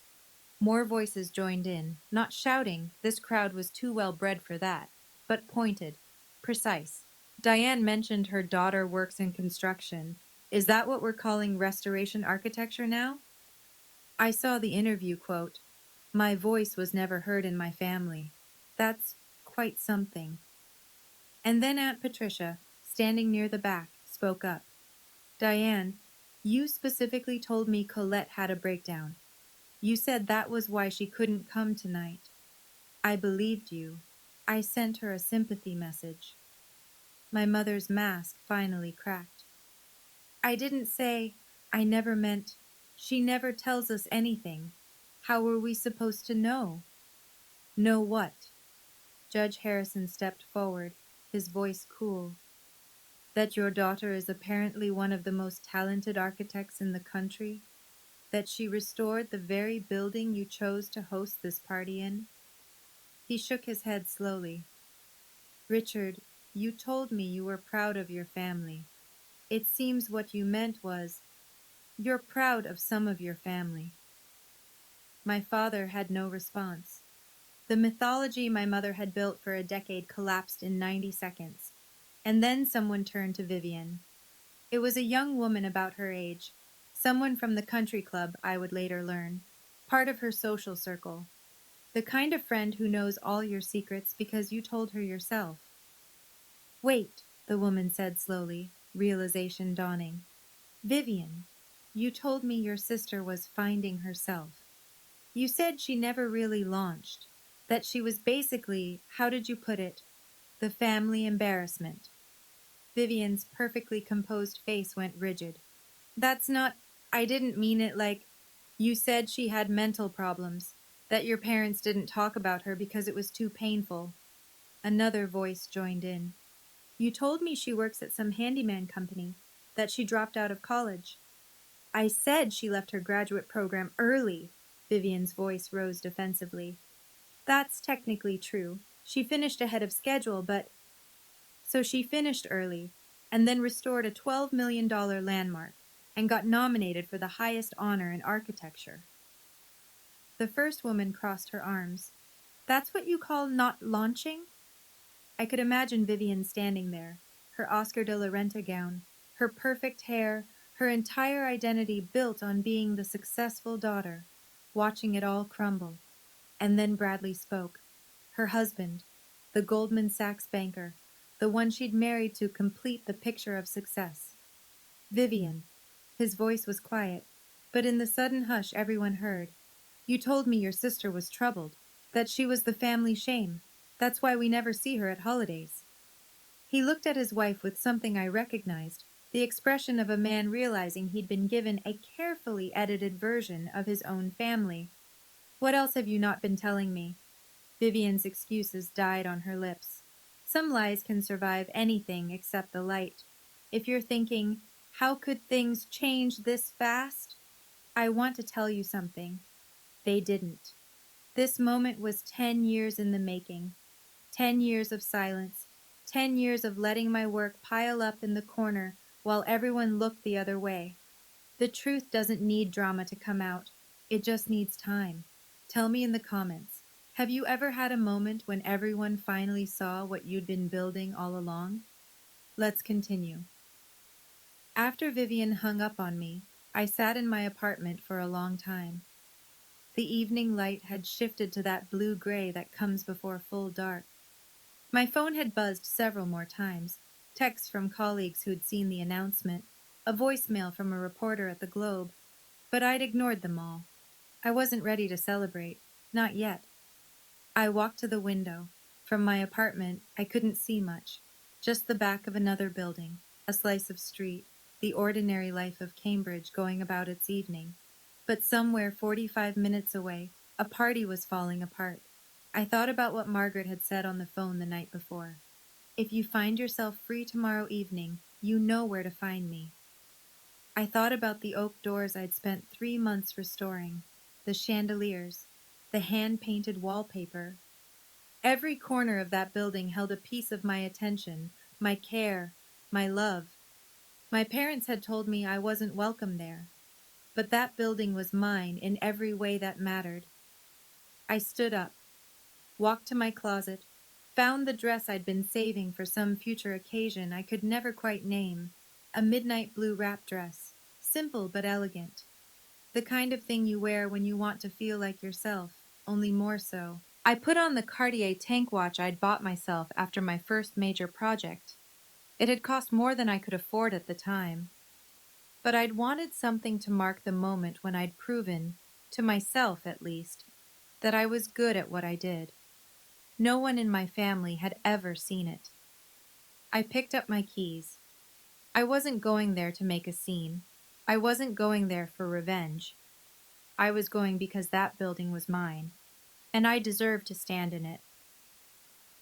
More voices joined in, not shouting, this crowd was too well bred for that, but pointed, precise. Diane mentioned her daughter works in construction. Is that what we're calling restoration architecture now? I saw the interview quote. My voice was never heard in my family. That's quite something. And then Aunt Patricia, standing near the back, spoke up. Diane, you specifically told me Colette had a breakdown. You said that was why she couldn't come tonight. I believed you. I sent her a sympathy message. My mother's mask finally cracked. I didn't say, I never meant, she never tells us anything. How were we supposed to know? Know what? Judge Harrison stepped forward, his voice cool. That your daughter is apparently one of the most talented architects in the country? That she restored the very building you chose to host this party in? He shook his head slowly. Richard, you told me you were proud of your family. It seems what you meant was, you're proud of some of your family. My father had no response. The mythology my mother had built for a decade collapsed in 90 seconds. And then someone turned to Vivian. It was a young woman about her age, someone from the country club, I would later learn, part of her social circle, the kind of friend who knows all your secrets because you told her yourself. Wait, the woman said slowly, realization dawning. Vivian, you told me your sister was finding herself. You said she never really launched, that she was basically, how did you put it, the family embarrassment. Vivian's perfectly composed face went rigid. That's not, I didn't mean it like, you said she had mental problems, that your parents didn't talk about her because it was too painful. Another voice joined in. You told me she works at some handyman company, that she dropped out of college. I said she left her graduate program early. Vivian's voice rose defensively. That's technically true. She finished ahead of schedule, but... So she finished early, and then restored a $12 million landmark, and got nominated for the highest honor in architecture. The first woman crossed her arms. That's what you call not launching? I could imagine Vivian standing there, her Oscar de la Renta gown, her perfect hair, her entire identity built on being the successful daughter, watching it all crumble. And then Bradley spoke. Her husband, the Goldman Sachs banker, the one she'd married to complete the picture of success. Vivian. His voice was quiet, but in the sudden hush everyone heard. You told me your sister was troubled, that she was the family shame. That's why we never see her at holidays." He looked at his wife with something I recognized, the expression of a man realizing he'd been given a carefully edited version of his own family. "What else have you not been telling me?" Vivian's excuses died on her lips. Some lies can survive anything except the light. If you're thinking, how could things change this fast? I want to tell you something. They didn't. This moment was 10 years in the making. 10 years of silence. 10 years of letting my work pile up in the corner while everyone looked the other way. The truth doesn't need drama to come out. It just needs time. Tell me in the comments. Have you ever had a moment when everyone finally saw what you'd been building all along? Let's continue. After Vivian hung up on me, I sat in my apartment for a long time. The evening light had shifted to that blue-gray that comes before full dark. My phone had buzzed several more times, texts from colleagues who'd seen the announcement, a voicemail from a reporter at the Globe, but I'd ignored them all. I wasn't ready to celebrate, not yet. I walked to the window. From my apartment, I couldn't see much, just the back of another building, a slice of street, the ordinary life of Cambridge going about its evening. But somewhere 45 minutes away, a party was falling apart. I thought about what Margaret had said on the phone the night before. If you find yourself free tomorrow evening, you know where to find me. I thought about the oak doors I'd spent 3 months restoring, the chandeliers, the hand-painted wallpaper. Every corner of that building held a piece of my attention, my care, my love. My parents had told me I wasn't welcome there, but that building was mine in every way that mattered. I stood up, walked to my closet, found the dress I'd been saving for some future occasion I could never quite name, a midnight blue wrap dress, simple but elegant. The kind of thing you wear when you want to feel like yourself, only more so. I put on the Cartier tank watch I'd bought myself after my first major project. It had cost more than I could afford at the time, but I'd wanted something to mark the moment when I'd proven, to myself at least, that I was good at what I did. No one in my family had ever seen it. I picked up my keys. I wasn't going there to make a scene. I wasn't going there for revenge. I was going because that building was mine, and I deserved to stand in it.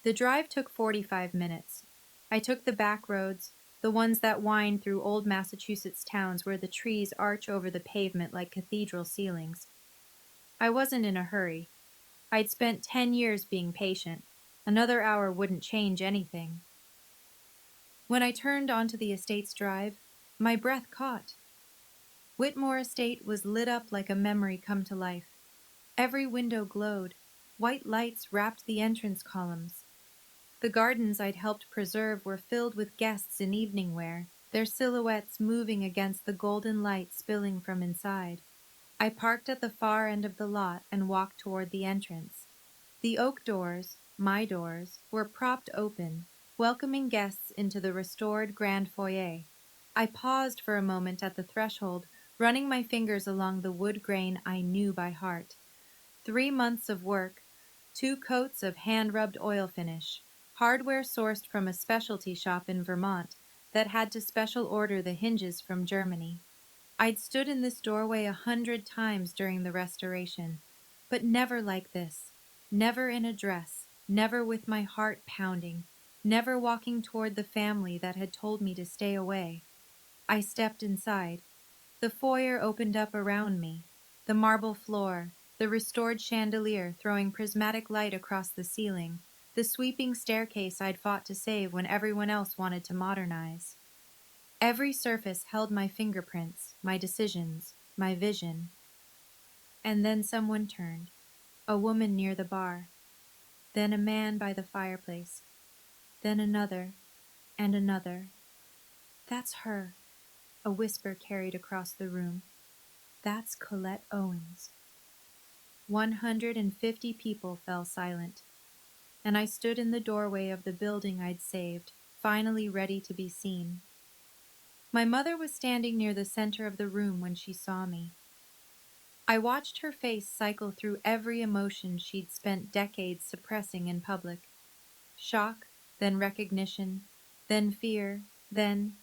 The drive took 45 minutes. I took the back roads, the ones that wind through old Massachusetts towns where the trees arch over the pavement like cathedral ceilings. I wasn't in a hurry. I'd spent 10 years being patient. Another hour wouldn't change anything. When I turned onto the estate's drive, my breath caught. Whitmore Estate was lit up like a memory come to life. Every window glowed. White lights wrapped the entrance columns. The gardens I'd helped preserve were filled with guests in evening wear, their silhouettes moving against the golden light spilling from inside. I parked at the far end of the lot and walked toward the entrance. The oak doors, my doors, were propped open, welcoming guests into the restored grand foyer. I paused for a moment at the threshold, running my fingers along the wood grain I knew by heart. 3 months of work, 2 coats of hand-rubbed oil finish, hardware sourced from a specialty shop in Vermont that had to special order the hinges from Germany. I'd stood in this doorway 100 times during the restoration, but never like this. Never in a dress, never with my heart pounding, never walking toward the family that had told me to stay away. I stepped inside. The foyer opened up around me. The marble floor, the restored chandelier throwing prismatic light across the ceiling, the sweeping staircase I'd fought to save when everyone else wanted to modernize. Every surface held my fingerprints, my decisions, my vision. And then someone turned. A woman near the bar. Then a man by the fireplace. Then another, and another. "That's her," a whisper carried across the room. "That's Colette Owens." 150 people fell silent, and I stood in the doorway of the building I'd saved, finally ready to be seen. My mother was standing near the center of the room when she saw me. I watched her face cycle through every emotion she'd spent decades suppressing in public. shock, then recognition, then fear, then,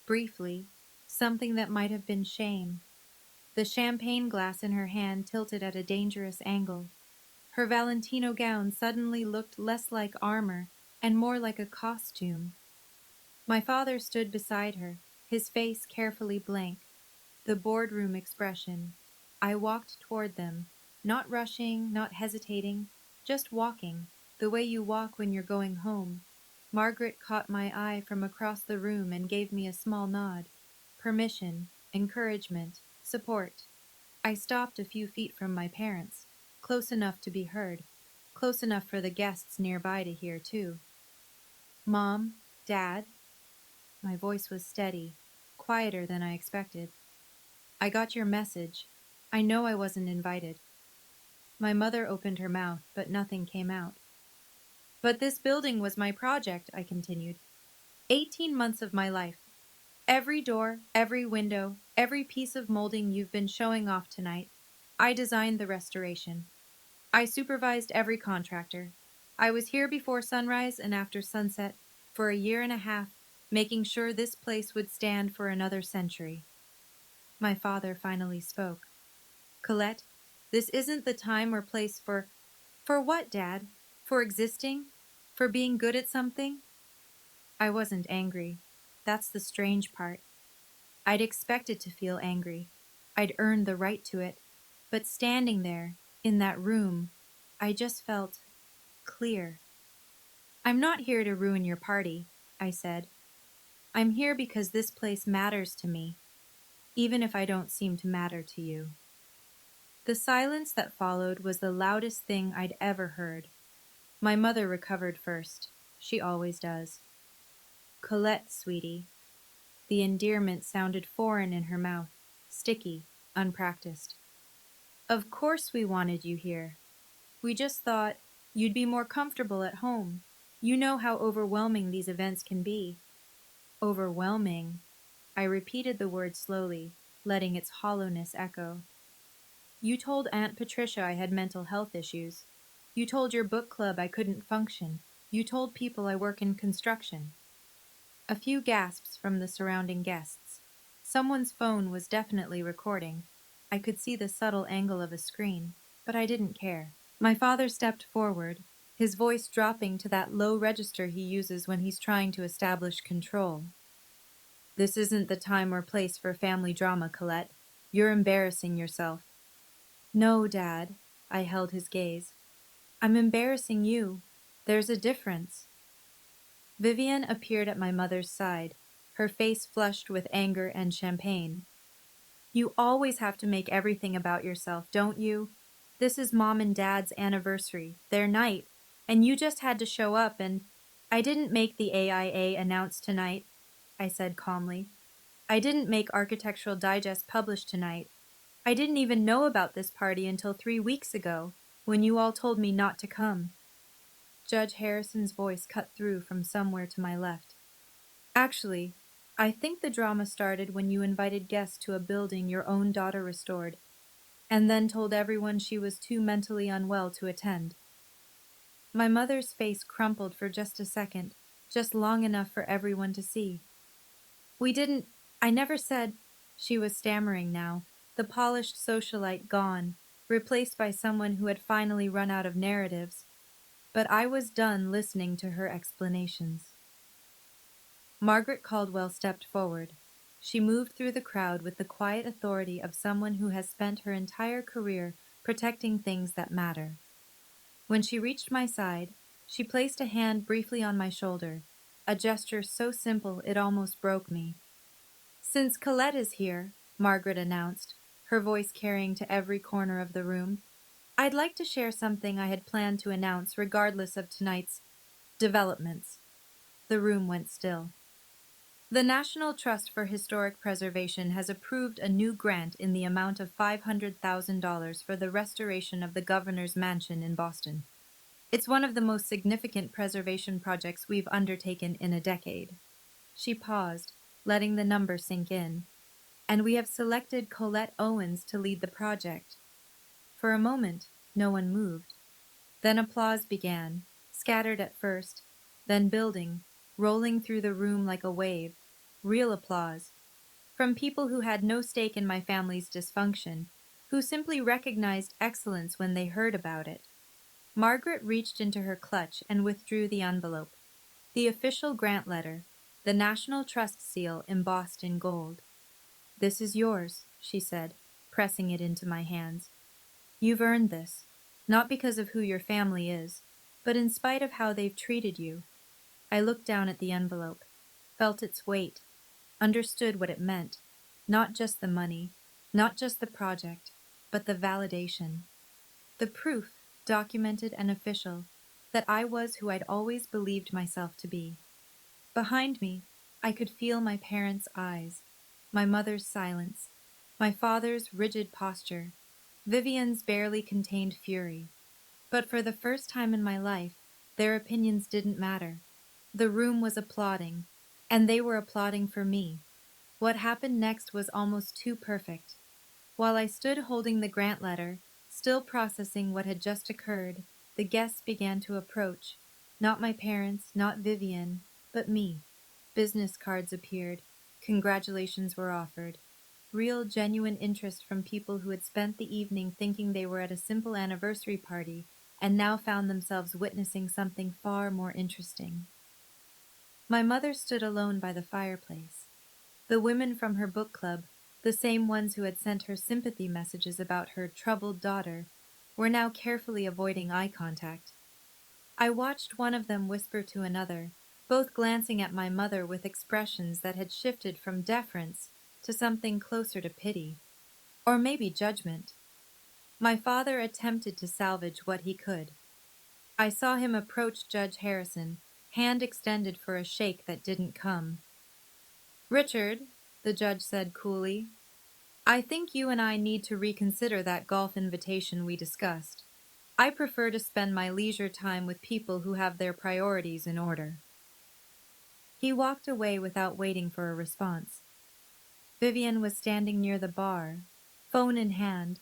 briefly, something that might have been shame. The champagne glass in her hand tilted at a dangerous angle. Her Valentino gown suddenly looked less like armor and more like a costume. My father stood beside her, his face carefully blank, the boardroom expression. I walked toward them, not rushing, not hesitating, just walking, the way you walk when you're going home. Margaret caught my eye from across the room and gave me a small nod. Permission, encouragement, support. I stopped a few feet from my parents, close enough to be heard, close enough for the guests nearby to hear, too. Mom, Dad, my voice was steady, quieter than I expected. I got your message. I know I wasn't invited. My mother opened her mouth, but nothing came out. But this building was my project, I continued. 18 months of my life. Every door, every window, every piece of molding you've been showing off tonight. I designed the restoration. I supervised every contractor. I was here before sunrise and after sunset for a year and a half, making sure this place would stand for another century. My father finally spoke. Colette, this isn't the time or place for... For what, Dad? For existing? For being good at something? I wasn't angry. That's the strange part. I'd expected to feel angry. I'd earned the right to it. But standing there, in that room, I just felt clear. I'm not here to ruin your party, I said. I'm here because this place matters to me, even if I don't seem to matter to you. The silence that followed was the loudest thing I'd ever heard. My mother recovered first. She always does. Colette, sweetie. The endearment sounded foreign in her mouth, sticky, unpracticed. Of course we wanted you here. We just thought you'd be more comfortable at home. You know how overwhelming these events can be. Overwhelming. I repeated the word slowly, letting its hollowness echo. You told Aunt Patricia I had mental health issues. You told your book club I couldn't function. You told people I work in construction. A few gasps from the surrounding guests. Someone's phone was definitely recording. I could see the subtle angle of a screen, but I didn't care. My father stepped forward, his voice dropping to that low register he uses when he's trying to establish control. This isn't the time or place for family drama, Colette. You're embarrassing yourself. No, Dad. I held his gaze. I'm embarrassing you. There's a difference. Vivian appeared at my mother's side, her face flushed with anger and champagne. You always have to make everything about yourself, don't you? This is Mom and Dad's anniversary, their night, and you just had to show up and... I didn't make the AIA announce tonight, I said calmly. I didn't make Architectural Digest publish tonight. I didn't even know about this party until 3 weeks ago, when you all told me not to come. Judge Harrison's voice cut through from somewhere to my left. Actually, I think the drama started when you invited guests to a building your own daughter restored, and then told everyone she was too mentally unwell to attend. My mother's face crumpled for just a second, just long enough for everyone to see. I never said, she was stammering now, the polished socialite gone, replaced by someone who had finally run out of narratives. But I was done listening to her explanations. Margaret Caldwell stepped forward. She moved through the crowd with the quiet authority of someone who has spent her entire career protecting things that matter. When she reached my side, she placed a hand briefly on my shoulder, a gesture so simple it almost broke me. Since Colette is here, Margaret announced, her voice carrying to every corner of the room, I'd like to share something I had planned to announce regardless of tonight's developments. The room went still. The National Trust for Historic Preservation has approved a new grant in the amount of $500,000 for the restoration of the governor's mansion in Boston. It's one of the most significant preservation projects we've undertaken in a decade. She paused, letting the number sink in. And we have selected Colette Owens to lead the project. For a moment, no one moved. Then applause began, scattered at first, then building, rolling through the room like a wave. Real applause. From people who had no stake in my family's dysfunction, who simply recognized excellence when they heard about it. Margaret reached into her clutch and withdrew the envelope. The official grant letter, the National Trust seal embossed in gold. "This is yours," she said, pressing it into my hands. "You've earned this, not because of who your family is, but in spite of how they've treated you." I looked down at the envelope, felt its weight, understood what it meant. Not just the money, not just the project, but the validation. The proof, documented and official, that I was who I'd always believed myself to be. Behind me, I could feel my parents' eyes, my mother's silence, my father's rigid posture, Vivian's barely contained fury. But for the first time in my life, their opinions didn't matter. The room was applauding, and they were applauding for me. What happened next was almost too perfect. While I stood holding the grant letter, still processing what had just occurred, the guests began to approach. Not my parents, not Vivian, but me. Business cards appeared. Congratulations were offered. Real, genuine interest from people who had spent the evening thinking they were at a simple anniversary party and now found themselves witnessing something far more interesting. My mother stood alone by the fireplace. The women from her book club, the same ones who had sent her sympathy messages about her troubled daughter, were now carefully avoiding eye contact. I watched one of them whisper to another, both glancing at my mother with expressions that had shifted from deference to something closer to pity, or maybe judgment. My father attempted to salvage what he could. I saw him approach Judge Harrison, hand extended for a shake that didn't come. "Richard," the judge said coolly, "I think you and I need to reconsider that golf invitation we discussed. I prefer to spend my leisure time with people who have their priorities in order." He walked away without waiting for a response. Vivian was standing near the bar, phone in hand,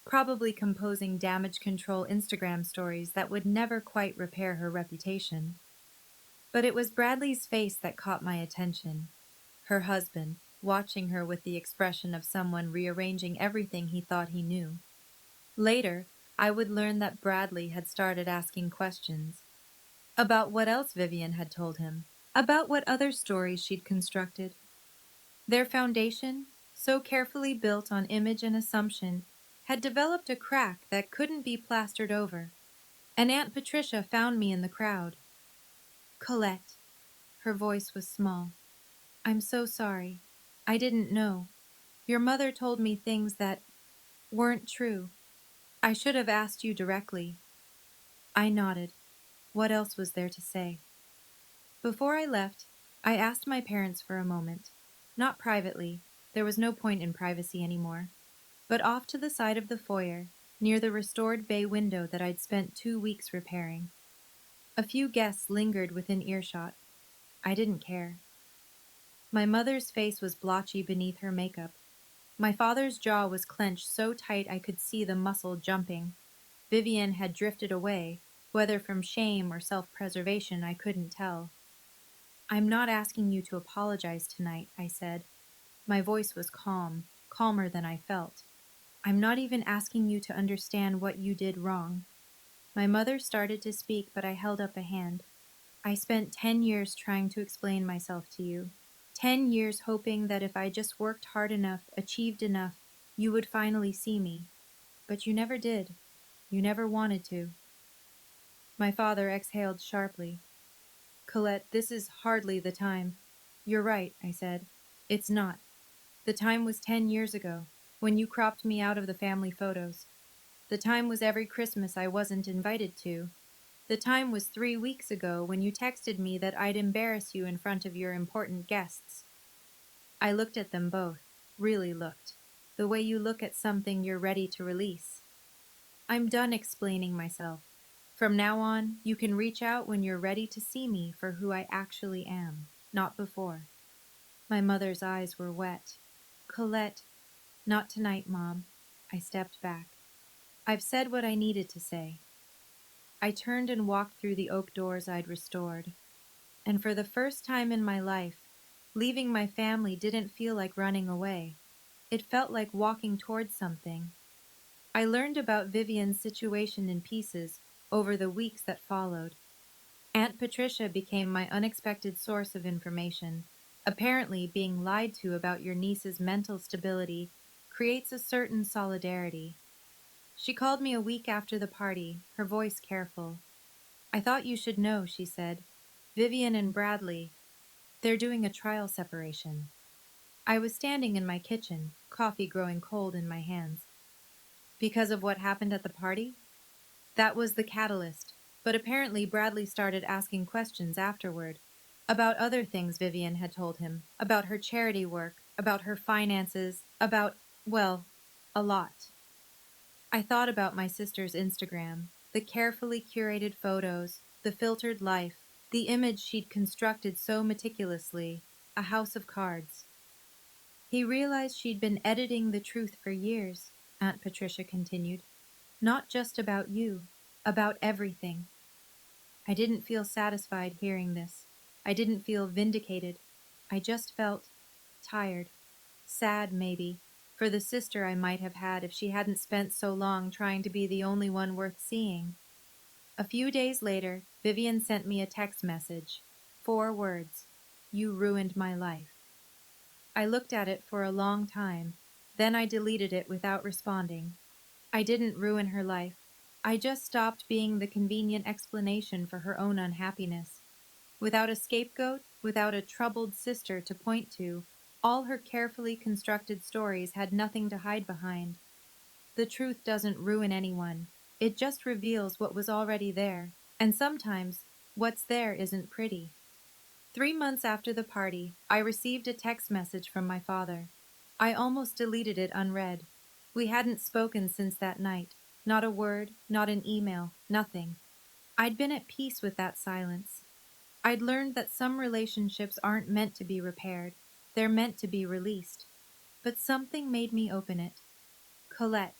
probably composing damage control Instagram stories that would never quite repair her reputation. But it was Bradley's face that caught my attention. Her husband, watching her with the expression of someone rearranging everything he thought he knew. Later, I would learn that Bradley had started asking questions. About what else Vivian had told him. About what other stories she'd constructed. Their foundation, so carefully built on image and assumption, had developed a crack that couldn't be plastered over. And Aunt Patricia found me in the crowd. "Colette." Her voice was small. "I'm so sorry. I didn't know. Your mother told me things that weren't true. I should have asked you directly." I nodded. What else was there to say? Before I left, I asked my parents for a moment. Not privately, there was no point in privacy anymore, but off to the side of the foyer, near the restored bay window that I'd spent 2 weeks repairing. A few guests lingered within earshot. I didn't care. My mother's face was blotchy beneath her makeup. My father's jaw was clenched so tight I could see the muscle jumping. Vivian had drifted away, whether from shame or self-preservation I couldn't tell. "I'm not asking you to apologize tonight," I said. My voice was calm, calmer than I felt. "I'm not even asking you to understand what you did wrong." My mother started to speak, but I held up a hand. "I spent 10 years trying to explain myself to you. 10 years hoping that if I just worked hard enough, achieved enough, you would finally see me. But you never did. You never wanted to." My father exhaled sharply. "Colette, this is hardly the time." "You're right," I said. "It's not. The time was 10 years ago, when you cropped me out of the family photos. The time was every Christmas I wasn't invited to. The time was 3 weeks ago when you texted me that I'd embarrass you in front of your important guests." I looked at them both, really looked, the way you look at something you're ready to release. "I'm done explaining myself. From now on, you can reach out when you're ready to see me for who I actually am, not before." My mother's eyes were wet. "Colette." "Not tonight, Mom." I stepped back. "I've said what I needed to say." I turned and walked through the oak doors I'd restored. And for the first time in my life, leaving my family didn't feel like running away. It felt like walking towards something. I learned about Vivian's situation in pieces over the weeks that followed. Aunt Patricia became my unexpected source of information. Apparently, being lied to about your niece's mental stability creates a certain solidarity. She called me a week after the party, her voice careful. I thought you should know, she said. Vivian and Bradley, they're doing a trial separation. I was standing in my kitchen, coffee growing cold in my hands. Because of what happened at the party? That was the catalyst. But apparently Bradley started asking questions afterward. About other things Vivian had told him. About her charity work. About her finances. About, well, a lot. I thought about my sister's Instagram. The carefully curated photos. The filtered life. The image she'd constructed so meticulously. A house of cards. He realized she'd been editing the truth for years, Aunt Patricia continued. Not just about you, about everything. I didn't feel satisfied hearing this. I didn't feel vindicated. I just felt tired. Sad, maybe, for the sister I might have had if she hadn't spent so long trying to be the only one worth seeing. A few days later, Vivian sent me a text message. 4 words. You ruined my life. I looked at it for a long time. Then I deleted it without responding. I didn't ruin her life. I just stopped being the convenient explanation for her own unhappiness. Without a scapegoat, without a troubled sister to point to, all her carefully constructed stories had nothing to hide behind. The truth doesn't ruin anyone. It just reveals what was already there. And sometimes, what's there isn't pretty. 3 months after the party, I received a text message from my father. I almost deleted it unread. We hadn't spoken since that night. Not a word, not an email, nothing. I'd been at peace with that silence. I'd learned that some relationships aren't meant to be repaired. They're meant to be released. But something made me open it. Colette,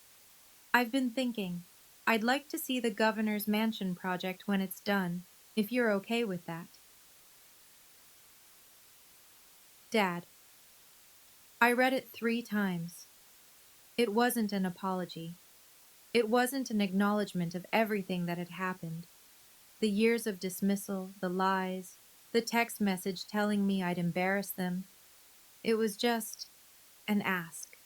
I've been thinking. I'd like to see the governor's mansion project when it's done, if you're okay with that. Dad, I read it 3 times. It wasn't an apology. It wasn't an acknowledgement of everything that had happened. The years of dismissal, the lies, the text message telling me I'd embarrass them. It was just an ask.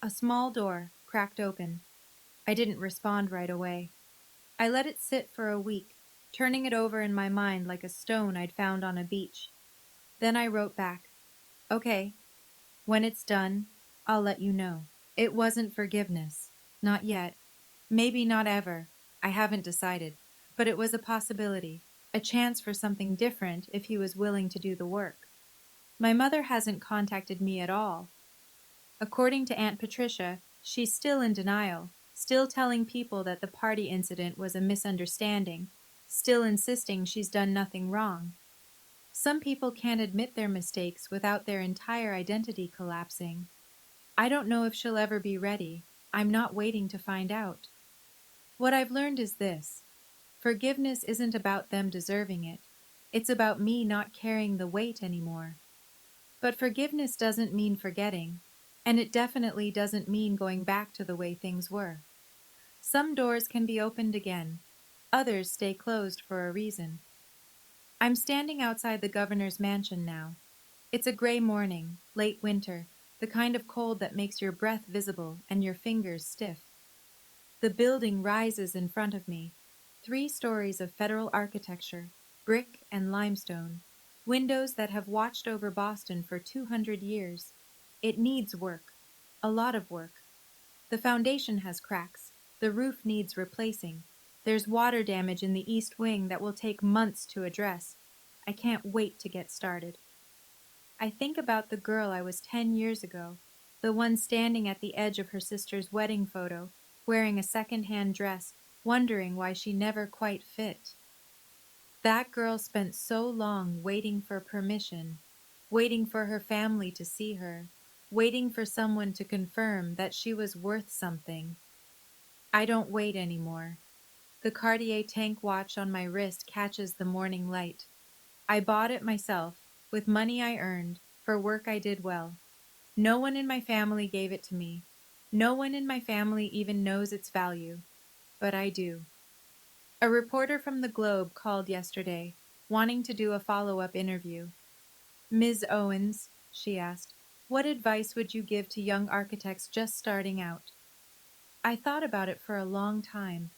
A small door cracked open. I didn't respond right away. I let it sit for a week, turning it over in my mind like a stone I'd found on a beach. Then I wrote back, okay, when it's done, I'll let you know. It wasn't forgiveness. Not yet. Maybe not ever. I haven't decided. But it was a possibility. A chance for something different if he was willing to do the work. My mother hasn't contacted me at all. According to Aunt Patricia, she's still in denial, still telling people that the party incident was a misunderstanding, still insisting she's done nothing wrong. Some people can't admit their mistakes without their entire identity collapsing. I don't know if she'll ever be ready. I'm not waiting to find out. What I've learned is this. Forgiveness isn't about them deserving it. It's about me not carrying the weight anymore. But forgiveness doesn't mean forgetting, and it definitely doesn't mean going back to the way things were. Some doors can be opened again. Others stay closed for a reason. I'm standing outside the governor's mansion now. It's a gray morning, late winter, the kind of cold that makes your breath visible and your fingers stiff. The building rises in front of me. 3 stories of federal architecture, brick and limestone, windows that have watched over Boston for 200 years. It needs work, a lot of work. The foundation has cracks. The roof needs replacing. There's water damage in the east wing that will take months to address. I can't wait to get started. I think about the girl I was 10 years ago, the one standing at the edge of her sister's wedding photo, wearing a second-hand dress, wondering why she never quite fit. That girl spent so long waiting for permission, waiting for her family to see her, waiting for someone to confirm that she was worth something. I don't wait anymore. The Cartier tank watch on my wrist catches the morning light. I bought it myself, with money I earned, for work I did well. No one in my family gave it to me. No one in my family even knows its value. But I do. A reporter from the Globe called yesterday, wanting to do a follow-up interview. Ms. Owens, she asked, what advice would you give to young architects just starting out? I thought about it for a long time.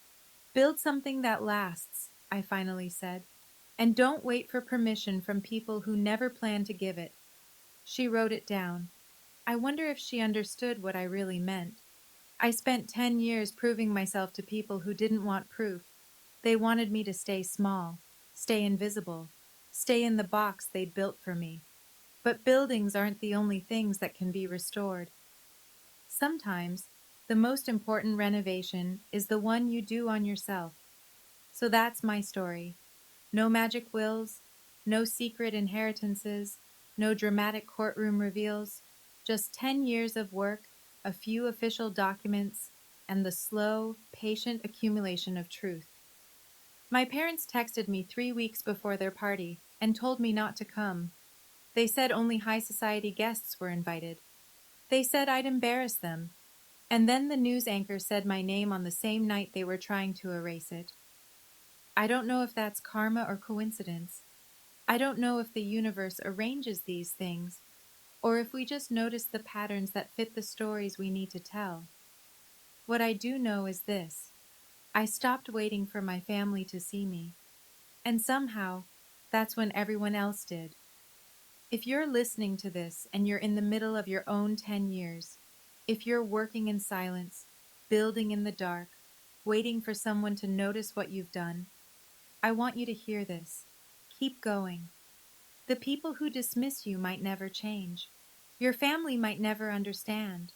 Build something that lasts, I finally said. And don't wait for permission from people who never plan to give it. She wrote it down. I wonder if she understood what I really meant. I spent 10 years proving myself to people who didn't want proof. They wanted me to stay small, stay invisible, stay in the box they'd built for me. But buildings aren't the only things that can be restored. Sometimes, the most important renovation is the one you do on yourself. So that's my story. No magic wills, no secret inheritances, no dramatic courtroom reveals, just 10 years of work, a few official documents, and the slow, patient accumulation of truth. My parents texted me 3 weeks before their party and told me not to come. They said only high society guests were invited. They said I'd embarrass them. And then the news anchor said my name on the same night they were trying to erase it. I don't know if that's karma or coincidence. I don't know if the universe arranges these things, or if we just notice the patterns that fit the stories we need to tell. What I do know is this: I stopped waiting for my family to see me, and somehow, that's when everyone else did. If you're listening to this and you're in the middle of your own 10 years, if you're working in silence, building in the dark, waiting for someone to notice what you've done, I want you to hear this. Keep going. The people who dismiss you might never change. Your family might never understand.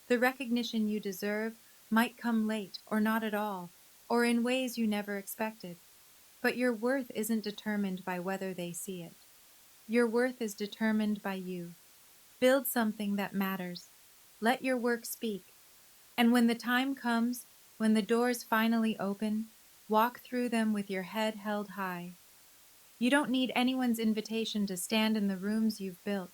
The recognition you deserve might come late or not at all, or in ways you never expected. But your worth isn't determined by whether they see it. Your worth is determined by you. Build something that matters. Let your work speak. And when the time comes, when the doors finally open, walk through them with your head held high. You don't need anyone's invitation to stand in the rooms you've built.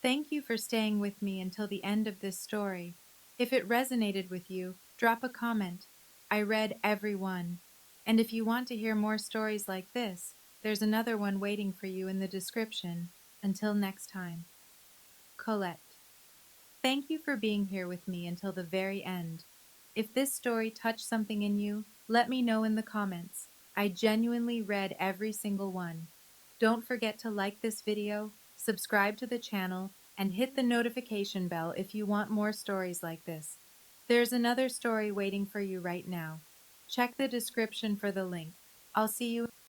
Thank you for staying with me until the end of this story. If it resonated with you, drop a comment. I read every one. And if you want to hear more stories like this, there's another one waiting for you in the description. Until next time. Colette. Thank you for being here with me until the very end. If this story touched something in you, let me know in the comments. I genuinely read every single one. Don't forget to like this video, subscribe to the channel, and hit the notification bell if you want more stories like this. There's another story waiting for you right now. Check the description for the link. I'll see you